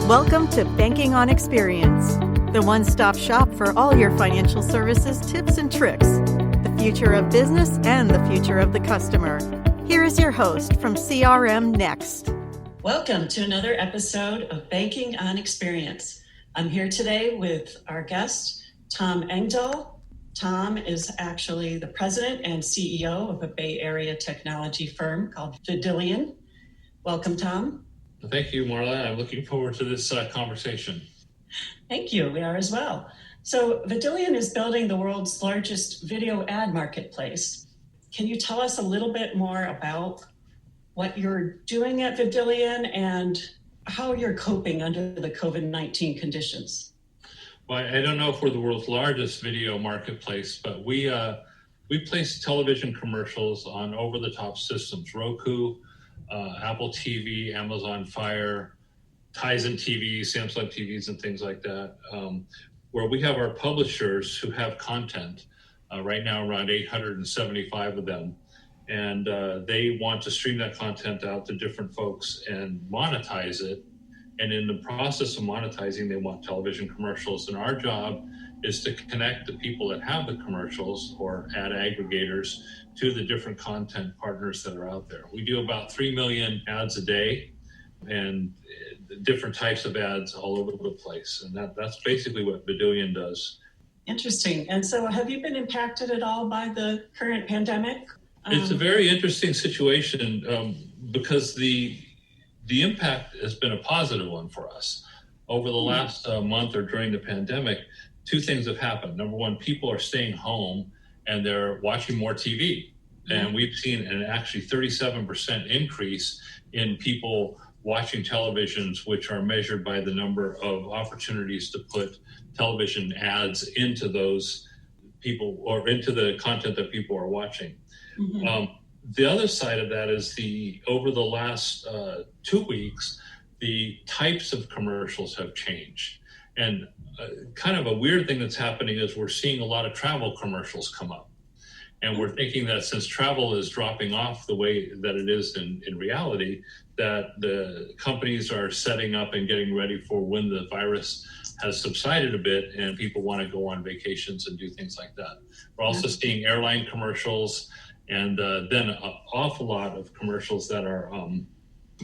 Welcome to Banking on Experience, the one-stop shop for all your financial services tips and tricks, the future of business and the future of the customer. Here is your host from CRM Next. Welcome to another episode of Banking on Experience. I'm here today with our guest, Tom Engahl. Tom is actually the president and CEO of a Bay Area technology firm called Vidillion. Welcome, Tom. Thank you, Marla. I'm looking forward to this conversation. Thank you. We are as well. So Vidillion is building the world's largest video ad marketplace. Can you tell us a little bit more about what you're doing at Vidillion and how you're coping under the COVID-19 conditions? Well, I don't know if we're the world's largest video marketplace, but we place television commercials on over-the-top systems, Roku, Apple TV, Amazon Fire, Tizen TVs, Samsung TVs, and things like that, where we have our publishers who have content, right now around 875 of them, and they want to stream that content out to different folks and monetize it. And in the process of monetizing, they want television commercials. And our job is to connect the people that have the commercials or ad aggregators to the different content partners that are out there. We do about 3 million ads a day and different types of ads all over the place. And that's basically what Vidillion does. Interesting. And so have you been impacted at all by the current pandemic? It's a very interesting situation because the impact has been a positive one for us. Over the last month or during the pandemic, two things have happened. Number one, people are staying home and they're watching more TV. And we've seen an actually 37% increase in people watching televisions, which are measured by the number of opportunities to put television ads into those people or into the content that people are watching. Mm-hmm. The other side of that is over the last 2 weeks, the types of commercials have changed. And kind of a weird thing that's happening is we're seeing a lot of travel commercials come up. And we're thinking that since travel is dropping off the way that it is in reality, that the companies are setting up and getting ready for when the virus has subsided a bit and people want to go on vacations and do things like that. We're also seeing airline commercials and then an awful lot of commercials that are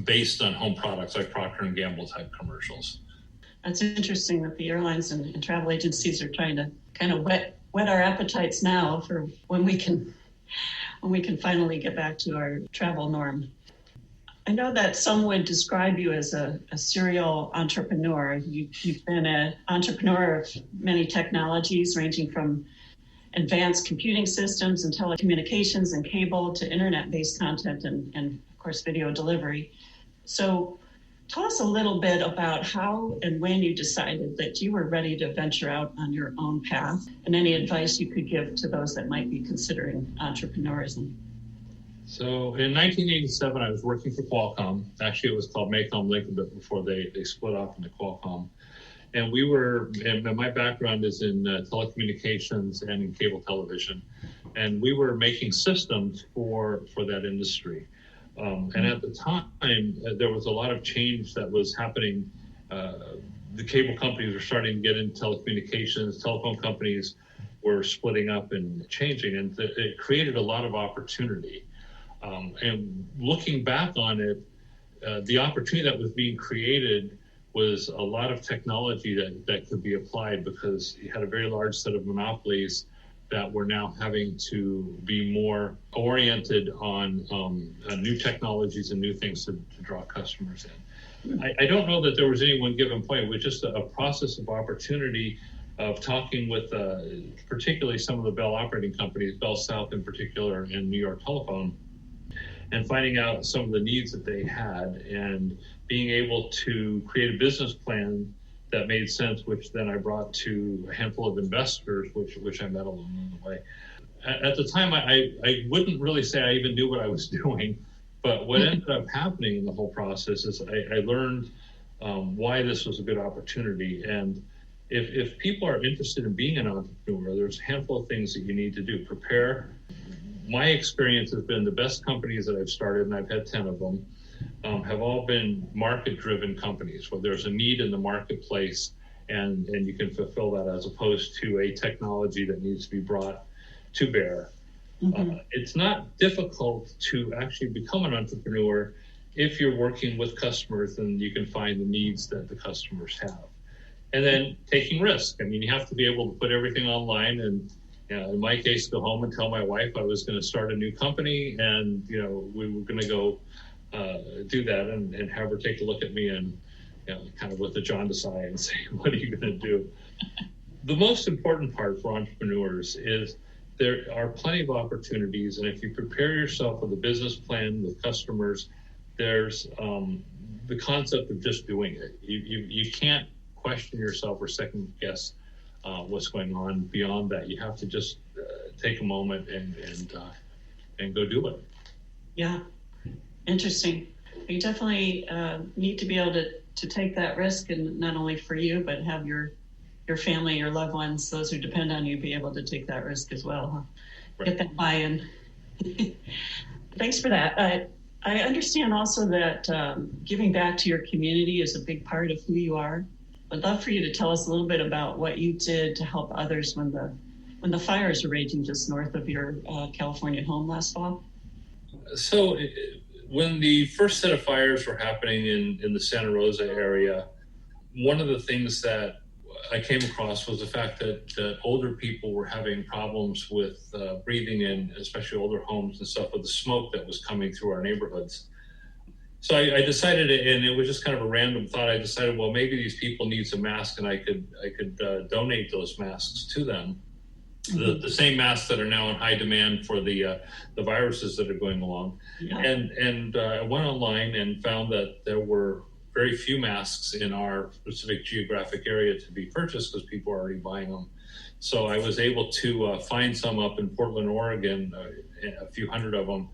based on home products like Procter & Gamble type commercials. That's interesting that the airlines and travel agencies are trying to kind of whet our appetites now for when we can finally get back to our travel norm. I know that some would describe you as a serial entrepreneur. You've been an entrepreneur of many technologies, ranging from advanced computing systems and telecommunications and cable to internet-based content and of course, video delivery. So tell us a little bit about how and when you decided that you were ready to venture out on your own path and any advice you could give to those that might be considering entrepreneurism. So in 1987, I was working for Qualcomm. Actually, it was called Macom Link a bit before they split off into Qualcomm. And my background is in telecommunications and in cable television. And we were making systems for that industry. And at the time, there was a lot of change that was happening. The cable companies were starting to get into telecommunications. Telephone companies were splitting up and changing. And it created a lot of opportunity. And looking back on it, the opportunity that was being created was a lot of technology that could be applied because you had a very large set of monopolies that were now having to be more oriented on new technologies and new things to draw customers in. I don't know that there was any one given point. It was just a process of opportunity of talking with particularly some of the Bell operating companies, Bell South in particular, and New York Telephone, and finding out some of the needs that they had and being able to create a business plan that made sense, which then I brought to a handful of investors, which I met along the way. At the time, I wouldn't really say I even knew what I was doing, but what ended up happening in the whole process is I learned why this was a good opportunity. And if people are interested in being an entrepreneur, there's a handful of things that you need to do. Prepare. My experience has been the best companies that I've started, and I've had 10 of them, have all been market-driven companies where there's a need in the marketplace and you can fulfill that as opposed to a technology that needs to be brought to bear. It's not difficult to actually become an entrepreneur if you're working with customers and you can find the needs that the customers have. And then taking risk. I mean, you have to be able to put everything online and in my case, go home and tell my wife I was going to start a new company and, we were going to go do that and have her take a look at me and, kind of with a jaundice eye and say, what are you going to do? The most important part for entrepreneurs is there are plenty of opportunities. And if you prepare yourself with a business plan with customers, there's the concept of just doing it. You can't question yourself or second guess what's going on beyond that. You have to just take a moment and go do it. Yeah, interesting. You definitely need to be able to take that risk, and not only for you, but have your family, your loved ones, those who depend on you, be able to take that risk as well. Huh? Right. Get that buy-in. Thanks for that. I understand also that giving back to your community is a big part of who you are. I'd love for you to tell us a little bit about what you did to help others when the fires were raging just north of your California home last fall. So when the first set of fires were happening in the Santa Rosa area, one of the things that I came across was the fact that older people were having problems with breathing in, especially older homes and stuff, with the smoke that was coming through our neighborhoods. So I decided, and it was just kind of a random thought, I decided, well, maybe these people need some masks and I could donate those masks to them. The same masks that are now in high demand for the viruses that are going along. Yeah. And I went online and found that there were very few masks in our specific geographic area to be purchased because people are already buying them. So I was able to find some up in Portland, Oregon, a few hundred of them.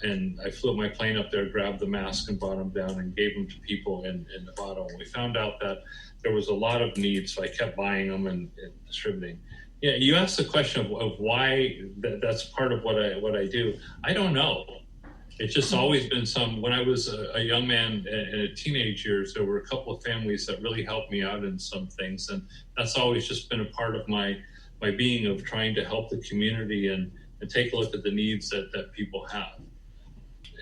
And I flew my plane up there, grabbed the mask and brought them down and gave them to people in Nevada. And we found out that there was a lot of need, so I kept buying them and distributing. Yeah, you asked the question of why that's part of what I do. I don't know. It's just always been when I was a young man in teenage years, there were a couple of families that really helped me out in some things. And that's always just been a part of my being, of trying to help the community and take a look at the needs that people have.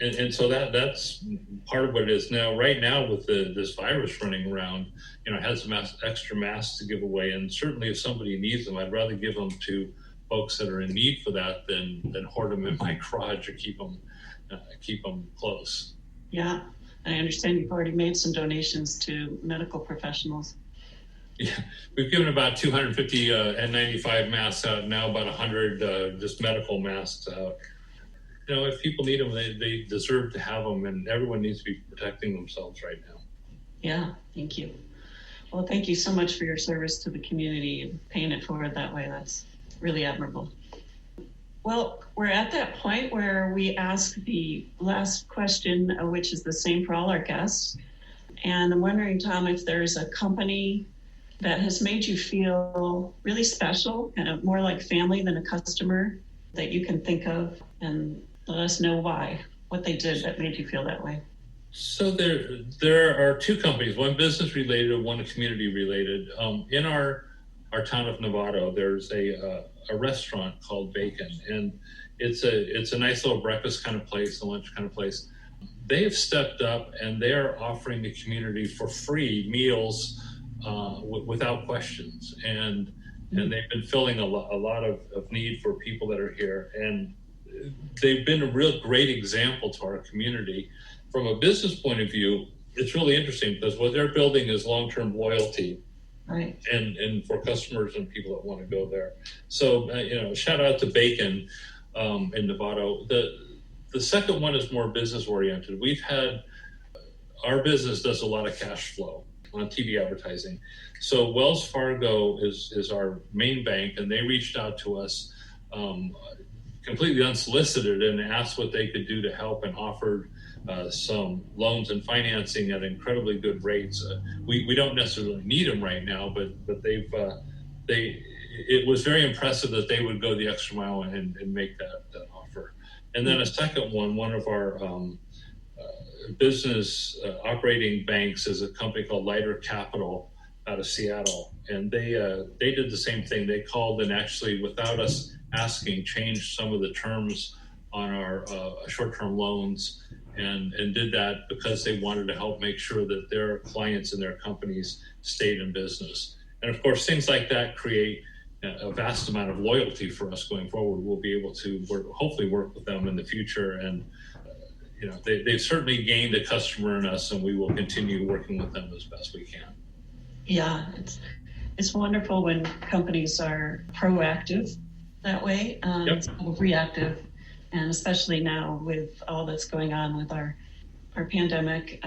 And so that's part of what it is now. Right now, with this virus running around, I had some extra masks to give away. And certainly if somebody needs them, I'd rather give them to folks that are in need for that than hoard them in my garage or keep them close. Yeah, and I understand you've already made some donations to medical professionals. Yeah, we've given about 250 N95 masks out, now about 100 just medical masks out. If people need them, they deserve to have them, and everyone needs to be protecting themselves right now. Yeah, thank you. Well, thank you so much for your service to the community and paying it forward that way. That's really admirable. Well, we're at that point where we ask the last question, which is the same for all our guests. And I'm wondering, Tom, if there's a company that has made you feel really special, kind of more like family than a customer, that you can think of, and let us know why, what they did that made you feel that way. So there are two companies, one business related and one community related. In our town of Novato, there's a restaurant called Bacon, and it's a nice little breakfast kind of place, a lunch kind of place. They have stepped up and they are offering the community for free meals without questions, and they've been filling a lot of need for people that are here, and they've been a real great example to our community. From a business point of view, it's really interesting because what they're building is long-term loyalty, right? And for customers and people that want to go there. So shout out to Bacon in Novato. The second one is more business oriented. Our business does a lot of cash flow on TV advertising. So Wells Fargo is our main bank, and they reached out to us completely unsolicited and asked what they could do to help, and offered some loans and financing at incredibly good rates. We don't necessarily need them right now, but it was very impressive that they would go the extra mile and make that offer. And then a second one of our business operating banks is a company called Lighter Capital out of Seattle, and they did the same thing. They called and actually, without us asking, changed some of the terms on our short-term loans, and did that because they wanted to help make sure that their clients and their companies stayed in business. And of course, things like that create a vast amount of loyalty for us going forward. We'll be able to hopefully work with them in the future, and they've certainly gained a customer in us, and we will continue working with them as best we can. Yeah, it's wonderful when companies are proactive that way, instead of reactive, and especially now with all that's going on with our pandemic.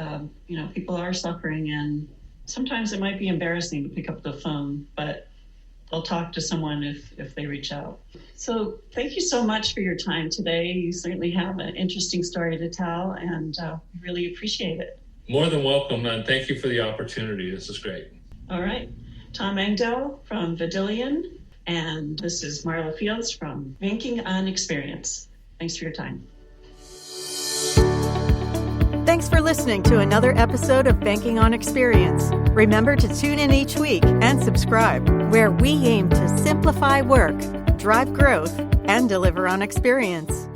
People are suffering, and sometimes it might be embarrassing to pick up the phone, but they'll talk to someone if they reach out. So thank you so much for your time today. You certainly have an interesting story to tell, and really appreciate it. More than welcome, and thank you for the opportunity. This is great. All right. Tom Engahl from Vidillion, and this is Marla Fields from Banking on Experience. Thanks for your time. Thanks for listening to another episode of Banking on Experience. Remember to tune in each week and subscribe, where we aim to simplify work, drive growth, and deliver on experience.